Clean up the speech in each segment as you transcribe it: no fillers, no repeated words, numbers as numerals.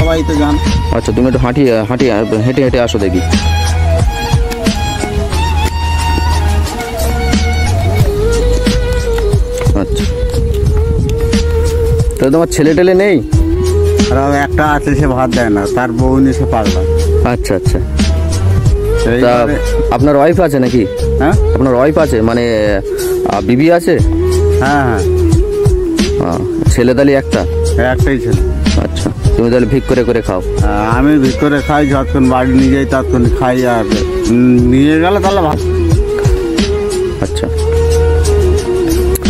সবাই তো জান। আচ্ছা, তুমি একটু হেঁটে হেঁটে আসো দেখি। আচ্ছা, তাহলে তোমার ছেলে টেলে নেই? আর একটা আছে, সে ভাত দেয় না, তার বউ নিয়ে সে পাগলা। আচ্ছা আচ্ছা, তা আপনার ওয়াইফ আছে নাকি? হ্যাঁ, আপনার ওয়াইফ আছে, মানে বিবি আছে? হ্যাঁ হ্যাঁ, ছেলে তাহলে একটাই ছেলে। আচ্ছা, তুমি তাহলে ভিক করে করে খাও? আমি ভিক করে খাই, যতক্ষণ বাড়ি নিয়ে যাই ততক্ষণ খাই, আর নিয়ে গেলে তাহলে ভাত। আচ্ছা,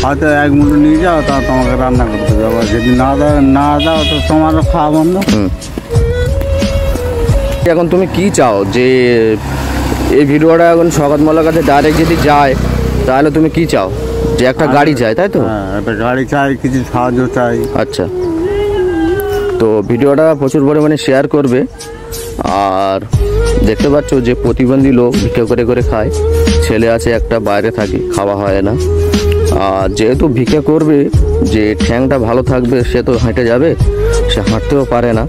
হয়তো এক মুঠো নিয়ে যাও, তা তোমাকে রান্না করতে যাবো, যদি না দাও তো তোমারও খাওয়া বন্ধ। এখন তুমি কি চাও যে এই ভিডিওটা এখন শওকত মোল্লার কাছে ডাইরেক্ট যদি যায়, তাহলে তুমি কি চাও? যে একটা গাড়ি চাই, তাই তো? হ্যাঁ, একটা গাড়ি চাই, কিছু সাহায্য চাই। আচ্ছা, তো ভিডিওটা প্রচুর পরিমাণে শেয়ার করবে। আর দেখতে পাচ্ছ যে প্রতিবন্ধী লোক ভিক্ষা করে করে খায়, ছেলে আছে একটা, বাইরে থাকি, খাওয়া হয় না। আর যেহেতু ভিক্ষা করবে, যে ঠ্যাংটা ভালো থাকবে সে তো হেঁটে যাবে, সে হাঁটতেও পারে না।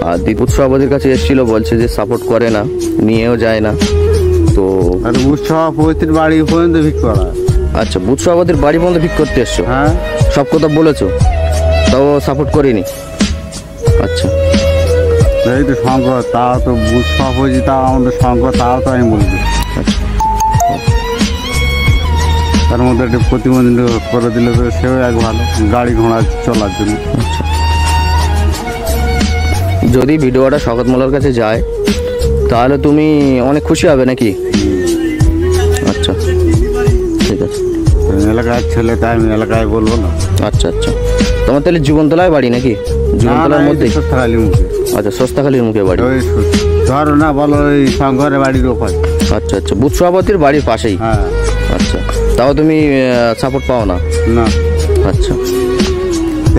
আর বুথ সভাপতির কাছে এসেছিল, বলছে যে সাপোর্ট করে না, নিয়েও যায় না। তো বুথ সভাপতির বাড়ি পর্যন্ত ভিক করা। আচ্ছা, বুথ সভাপতির বাড়ি পর্যন্ত ভিক করতে এসছো? হ্যাঁ, সব কথা বলেছো, তাও সাপোর্ট করিনি? আচ্ছা, এই তো সংঘ, তাও তো বুথ সভাপতি, তাও আমাদের সংঘ, তাও তো আমি বলছি। আচ্ছা, তার মধ্যে একটা প্রতিবন্ধী করে দিলে তো সেও এক ভালো, গাড়ি ঘোড়া চলার জন্য। আচ্ছা, যদি ভিডিওটা শওকত মোল্লার কাছে যায় তাহলে তুমি অনেক খুশি হবে নাকি? আচ্ছা, ঠিক আছে। এলাকার ছেলে, তাই আমি এলাকায় বলবো না। আচ্ছা আচ্ছা, তোমার তাহলে জীবনতলায় বাড়ি নাকি? জীবনতলার মধ্যে? সস্তাখালির মুখে। আচ্ছা, সস্তাখালির মুখে বাড়ি। ধরো না, বলো ওই শঙ্করের বাড়ির ওপাশ। আচ্ছা আচ্ছা, বুথ সভাপতির বাড়ির পাশেই? হ্যাঁ। আচ্ছা, তাও তুমি সাপোর্ট পাও না? না। আচ্ছা,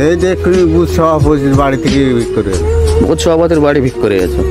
এই যে এক্ষুনি বুথ সভাপতির বাড়ি থেকে ভিক করে, বুথ সভাপতির বাড়ি ভিক করে গেছো?